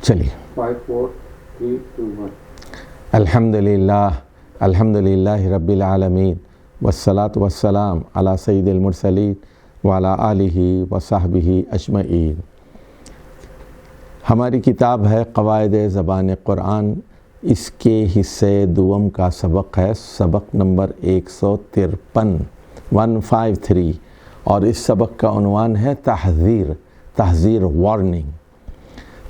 چلیے 5 4 3 2 1 الحمدللہ رب العالمین والصلاة والسلام علی سید المرسلین وعلی آلہ وصحبہ اجمعین۔ ہماری کتاب ہے قواعد زبان قرآن، اس کے حصے دوم کا سبق ہے، سبق نمبر 153 153، اور اس سبق کا عنوان ہے تحذیر وارننگ۔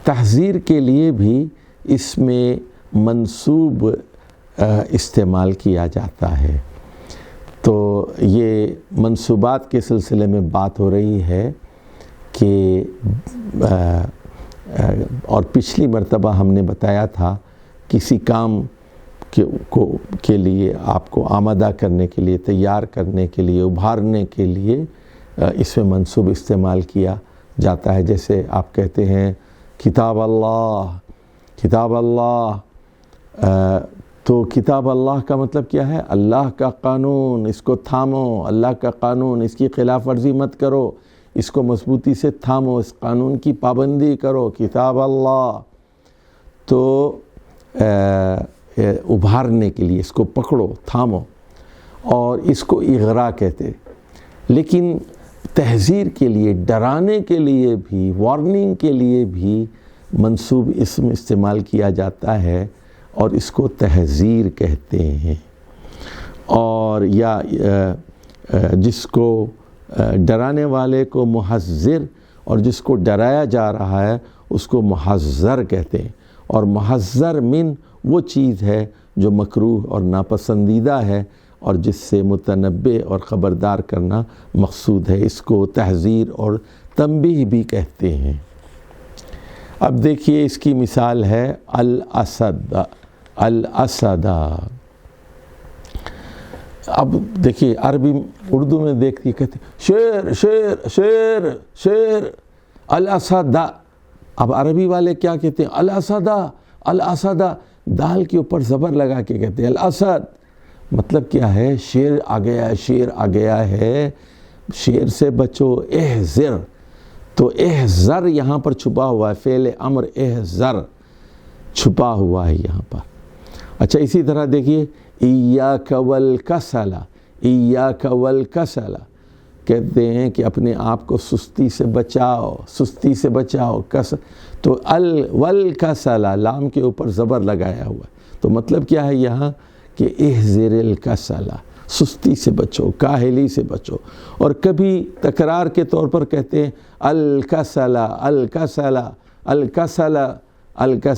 تحذیر کے لیے بھی اس میں منصوب استعمال کیا جاتا ہے۔ تو یہ منصوبات کے سلسلے میں بات ہو رہی ہے کہ اور پچھلی مرتبہ ہم نے بتایا تھا کسی کام کے لیے آپ کو آمادہ کرنے کے لیے، تیار کرنے کے لیے، ابھارنے کے لیے اس میں منصوب استعمال کیا جاتا ہے۔ جیسے آپ کہتے ہیں کتاب اللہ، تو کتاب اللہ کا مطلب کیا ہے؟ اللہ کا قانون، اس کو تھامو، اللہ کا قانون، اس کی خلاف ورزی مت کرو، اس کو مضبوطی سے تھامو، اس قانون کی پابندی کرو، کتاب اللہ۔ تو ابھارنے کے لیے اس کو پکڑو، تھامو، اور اس کو اغراء کہتے۔ لیکن تحذیر کے لیے، ڈرانے کے لیے بھی، وارننگ کے لیے بھی منصوب اسم استعمال کیا جاتا ہے، اور اس کو تحذیر کہتے ہیں۔ اور یا جس کو ڈرانے والے کو محذر، اور جس کو ڈرایا جا رہا ہے اس کو محذر کہتے ہیں۔ اور محذر من وہ چیز ہے جو مکروہ اور ناپسندیدہ ہے، اور جس سے متنبہ اور خبردار کرنا مقصود ہے۔ اس کو تحذیر اور تنبیہ بھی کہتے ہیں۔ اب دیکھیے اس کی مثال ہے الاسد۔ اب دیکھیے عربی اردو میں دیکھتی کہتے شیر شیر شیر شیر الاسد۔ اب عربی والے کیا کہتے ہیں؟ الاسد، دال کے اوپر زبر لگا کے کہتے ہیں الاسد۔ مطلب کیا ہے؟ شیر آ گیا ہے، شیر آ گیا ہے، شیر سے بچو، احذر۔ تو احذر یہاں پر چھپا ہوا ہے، فعل امر احذر چھپا ہوا ہے یہاں پر۔ اچھا اسی طرح دیکھیے ایاک والکسل، ایاک والکسل، کہتے ہیں کہ اپنے آپ کو سستی سے بچاؤ، سستی سے بچاؤ۔ تو والکسل، لام کے اوپر زبر لگایا ہوا ہے۔ تو مطلب کیا ہے یہاں کہ احذر الکسل، سستی سے بچو، کاہلی سے بچو۔ اور کبھی تکرار کے طور پر کہتے ہیں الکسل الکسل الکسل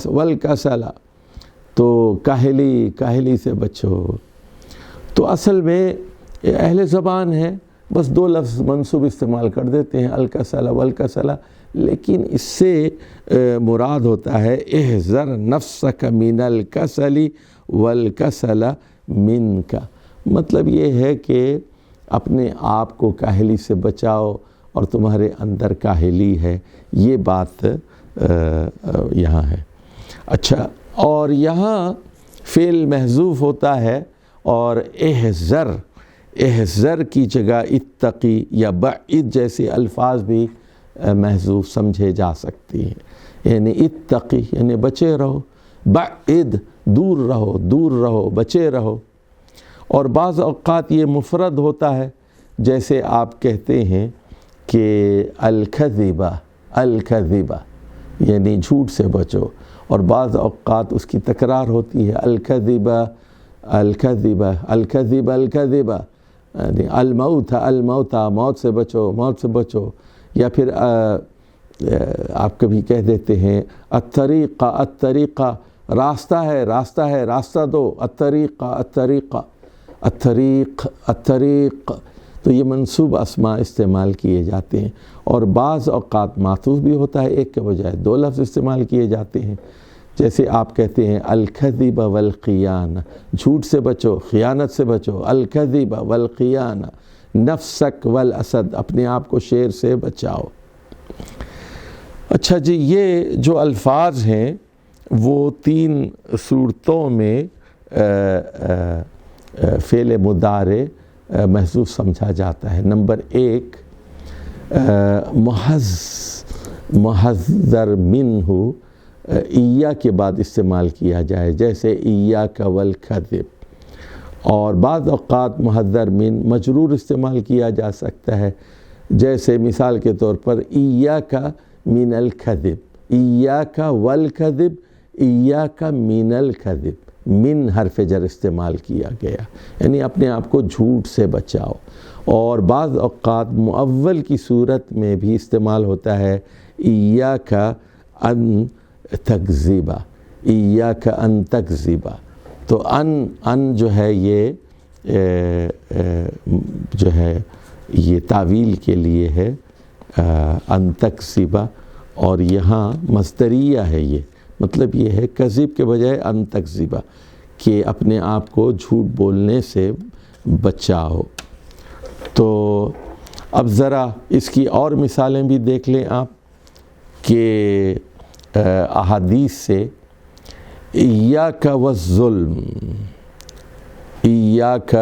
والکسل، تو کاہلی سے بچو۔ تو اصل میں اہل زبان ہے، بس دو لفظ منصوب استعمال کر دیتے ہیں، الکسل والکسل، لیکن اس سے مراد ہوتا ہے احذر نفسک من الکسل والکسل منک۔ مطلب یہ ہے کہ اپنے آپ کو کاہلی سے بچاؤ، اور تمہارے اندر کاہلی ہے، یہ بات یہاں ہے۔ اچھا، اور یہاں فعل محذوف ہوتا ہے، اور احذر کی جگہ اتقی یا بعد جیسے الفاظ بھی محذوف سمجھے جا سکتی ہیں۔ یعنی اتقی یعنی بچے رہو، بعد دور رہو، بچے رہو۔ اور بعض اوقات یہ مفرد ہوتا ہے، جیسے آپ کہتے ہیں کہ الکذبہ یعنی جھوٹ سے بچو، اور بعض اوقات اس کی تکرار ہوتی ہے الکذبہ یعنی الموت، موت سے بچو۔ یا پھر آپ کبھی کہہ دیتے ہیں الطریقہ، راستہ دو، الطریق، تو یہ منصوب اسماء استعمال کیے جاتے ہیں۔ اور بعض اوقات معطوف بھی ہوتا ہے، ایک کے بجائے دو لفظ استعمال کیے جاتے ہیں۔ جیسے آپ کہتے ہیں الکذب والخیانہ، جھوٹ سے بچو، خیانت سے بچو، الکذب والخیانہ، نفسک والاسد، اپنے آپ کو شیر سے بچاؤ۔ اچھا جی، یہ جو الفاظ ہیں وہ 3 صورتوں میں فعل مضارع محذوف سمجھا جاتا ہے۔ نمبر 1 محذر منہ ایّا کے بعد استعمال کیا جائے، جیسے ایّاک والکذب، اور بعض اوقات محذر من مجرور استعمال کیا جا سکتا ہے، جیسے مثال کے طور پر ایّاک من الکذب، ایّاک والکذب، ایّاک من الکذب، من حرف جر استعمال کیا گیا، یعنی اپنے آپ کو جھوٹ سے بچاؤ۔ اور بعض اوقات مؤول کی صورت میں بھی استعمال ہوتا ہے ایّاک ان تکذب، ایّاک ان تکذب، تو ان جو ہے یہ جو ہے یہ تعویل کے لیے ہے ان تکذب، اور یہاں مصدریہ ہے، یہ مطلب یہ ہے کذب کے بجائے ان تکذب، کہ اپنے آپ کو جھوٹ بولنے سے بچاؤ۔ تو اب ذرا اس کی اور مثالیں بھی دیکھ لیں آپ کہ احادیث سے ایّاک والظلم، ایّاک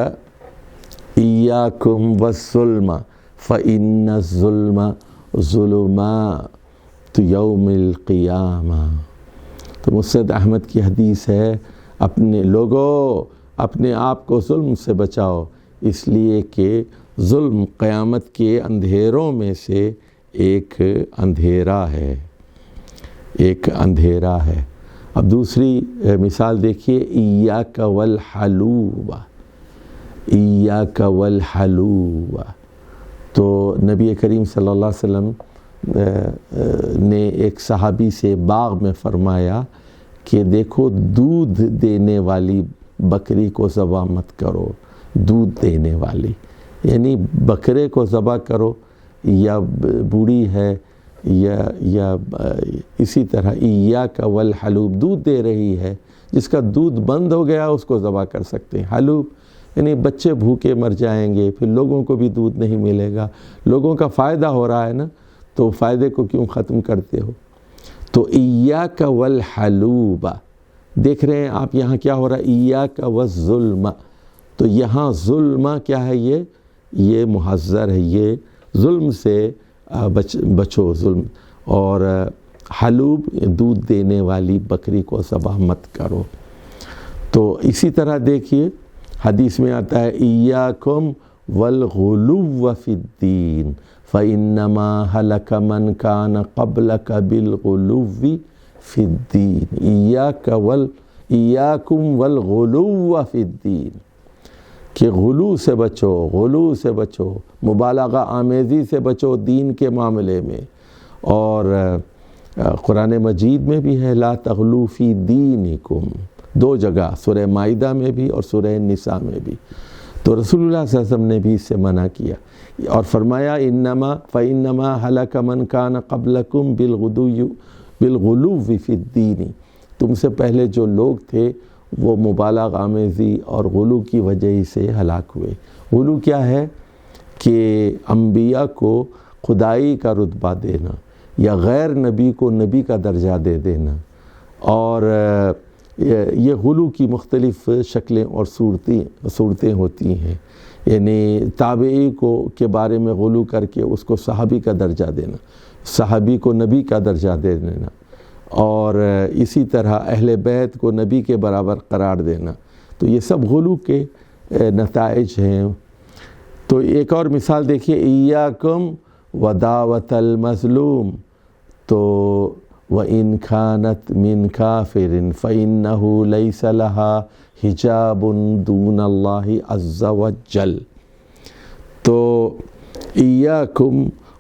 ایّاکم والظلم فإن الظلم ظلمات یوم القیامہ۔ تو مسند احمد کی حدیث ہے، اپنے لوگوں اپنے آپ کو ظلم سے بچاؤ، اس لیے کہ ظلم قیامت کے اندھیروں میں سے ایک اندھیرا ہے، ایک اندھیرا ہے۔ اب دوسری مثال دیکھیے ایّاک والحلوب، ایّاک والحلوب، تو نبی کریم صلی اللہ علیہ وسلم نے ایک صحابی سے باغ میں فرمایا کہ دیکھو دودھ دینے والی بکری کو ذبح مت کرو، دودھ دینے والی، یعنی بکرے کو ذبح کرو، یا بوڑھی ہے یا اسی طرح ایّاک والحلوب، دودھ دے رہی ہے، جس کا دودھ بند ہو گیا اس کو ذبح کر سکتے ہیں۔ حلوب یعنی بچے بھوکے مر جائیں گے، پھر لوگوں کو بھی دودھ نہیں ملے گا، لوگوں کا فائدہ ہو رہا ہے نا، تو فائدے کو کیوں ختم کرتے ہو؟ تو ایّاک والحلوب، دیکھ رہے ہیں آپ یہاں کیا ہو رہا ہے، ایّاک والظلم، تو یہاں ظلم کیا ہے، یہ محذر ہے، یہ ظلم سے بچو، ظلم، اور حلوب دودھ دینے والی بکری کو ذبح مت کرو۔ تو اسی طرح دیکھیے حدیث میں آتا ہے ایّاکم والغلو فی الدین فإنما هلك من كان قبلك بالغلو فی الدین، ایّاکم والغلو فی الدین، کہ غلو سے بچو، غلو سے بچو، مبالغہ آمیزی سے بچو دین کے معاملے میں۔ اور قرآن مجید میں بھی ہے لا تغلو فی دینکم، دو جگہ، سورہ مائدہ میں بھی اور سورہ نساء میں بھی۔ تو رسول اللہ صلی اللہ علیہ وسلم نے بھی اس سے منع کیا اور فرمایا فإنما هلك من كان قبلكم بالغلو فی الدین، تم سے پہلے جو لوگ تھے وہ مبالغہ آمیزی اور غلو کی وجہ سے ہلاک ہوئے۔ غلو کیا ہے کہ انبیاء کو خدائی کا رتبہ دینا یا غیر نبی کو نبی کا درجہ دے دینا، اور یہ غلو کی مختلف شکلیں اور صورتیں ہوتی ہیں، یعنی تابعی کے بارے میں غلو کر کے اس کو صحابی کا درجہ دینا، صحابی کو نبی کا درجہ دے دینا، اور اسی طرح اہل بیت کو نبی کے برابر قرار دینا، تو یہ سب غلو کے نتائج ہیں۔ تو ایک اور مثال دیکھیے ایّاکم ودعوۃ المظلوم، تو وَإِنْ كَانَتْ مِنْ كَافِرٍ فَإِنَّهُ لَيْسَ لَهَا حِجَابٌ دُونَ اللَّهِ عَزَّ وَجَلَّ، تو ایّاکم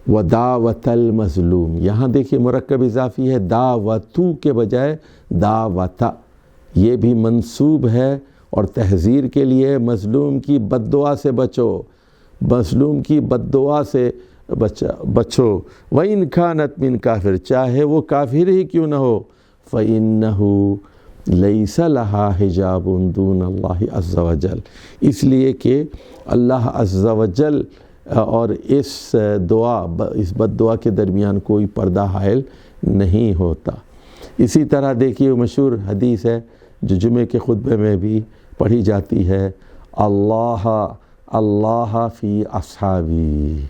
ودعوۃ المظلوم، یہاں دیکھیے مرکب اضافی ہے، دعوتو کے بجائے دعوت، یہ بھی منصوب ہے اور تحذیر کے لیے، مظلوم کی بد دعا سے بچو، مظلوم کی بد دعا سے بچو، وَإِنْ كَانَتْ مِنْ كَافِرٍ، چاہے وہ کافر ہی کیوں نہ ہو، فَإِنَّهُ لَيْسَ لَهَا حِجَابٌ دُونَ اللَّهِ عَزَّ وَجَلَّ، اس لیے کہ اللہ عز وجل اور اس بد دعا کے درمیان کوئی پردہ حائل نہیں ہوتا۔ اسی طرح دیکھیے مشہور حدیث ہے جو جمعے کے خطبے میں بھی پڑھی جاتی ہے، اللہ فی اصحابی،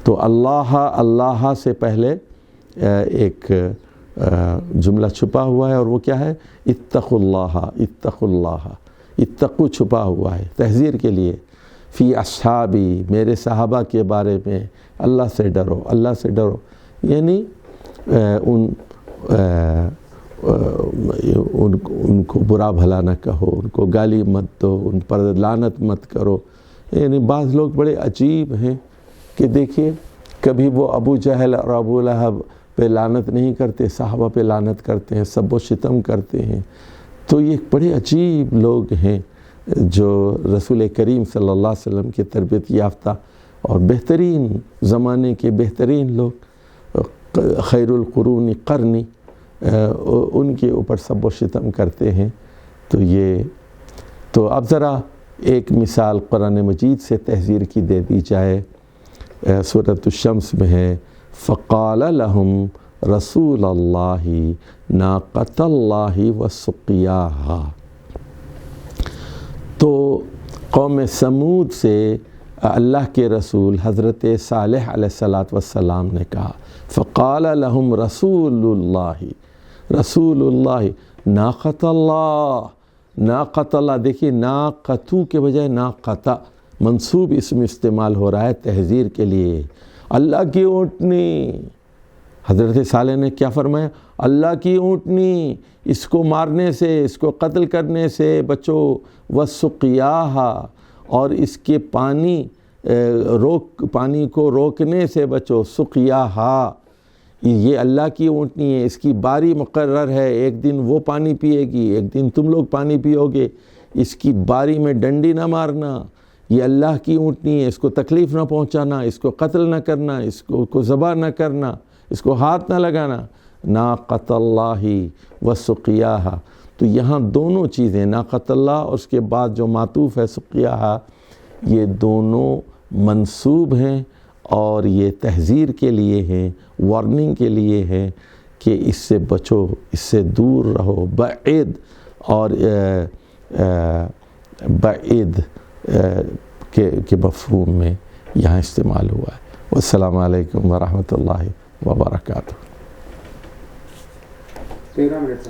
تو اللہ سے پہلے ایک جملہ چھپا ہوا ہے، اور وہ کیا ہے؟ اتقوا اللہ، اتقوا اللہ، اتقو چھپا ہوا ہے تحذیر کے لیے، فی اصحابی، میرے صحابہ کے بارے میں اللہ سے ڈرو، اللہ سے ڈرو، یعنی ان کو برا بھلا نہ کہو، ان کو گالی مت دو، ان پر لعنت مت کرو۔ یعنی بعض لوگ بڑے عجیب ہیں کہ دیکھیے کبھی وہ ابو جہل اور ابو لہب پہ لعنت نہیں کرتے، صحابہ پہ لعنت کرتے ہیں، سب و شتم کرتے ہیں۔ تو یہ بڑے عجیب لوگ ہیں جو رسول کریم صلی اللہ علیہ وسلم کی تربیت یافتہ اور بہترین زمانے کے بہترین لوگ، خیر القرون قرنی، ان کے اوپر سب و شتم کرتے ہیں۔ تو اب ذرا ایک مثال قرآن مجید سے تحذیر کی دے دی جائے، سورۃ الشمس میں ہے، فقال لهم رسول اللہ ناقۃ اللہ وسقیاہا۔ تو قوم سمود سے اللہ کے رسول حضرت صالح علیہ السلام نے کہا، فقال لهم رسول اللہ ناقۃ اللہ، ناقۃ اللہ، دیکھیے ناقتو کے بجائے ناقتہ منصوب اسم استعمال ہو رہا ہے تحذیر کے لیے، اللہ کی اونٹنی۔ حضرت صالح نے کیا فرمایا؟ اللہ کی اونٹنی، اس کو مارنے سے، اس کو قتل کرنے سے بچو، وسقیاہا، اور اس کے پانی کو روکنے سے بچو، سقیاہا، یہ اللہ کی اونٹنی ہے، اس کی باری مقرر ہے، ایک دن وہ پانی پیے گی، ایک دن تم لوگ پانی پیو گے، اس کی باری میں ڈنڈی نہ مارنا، یہ اللہ کی اونٹنی ہے، اس کو تکلیف نہ پہنچانا، اس کو قتل نہ کرنا، اس کو ذبح نہ کرنا، اس کو ہاتھ نہ لگانا، ناقۃ اللہ وسقیاہا۔ تو یہاں دونوں چیزیں، ناقۃ اللہ اور اس کے بعد جو معطوف ہے سقیاہا، یہ دونوں منصوب ہیں اور یہ تحذیر کے لیے ہیں، وارننگ کے لیے ہیں کہ اس سے بچو، اس سے دور رہو، بعید، اور بعید کے مفہوم میں یہاں استعمال ہوا ہے۔ والسلام علیکم ورحمۃ اللہ وبرکاتہ۔ 13 منٹ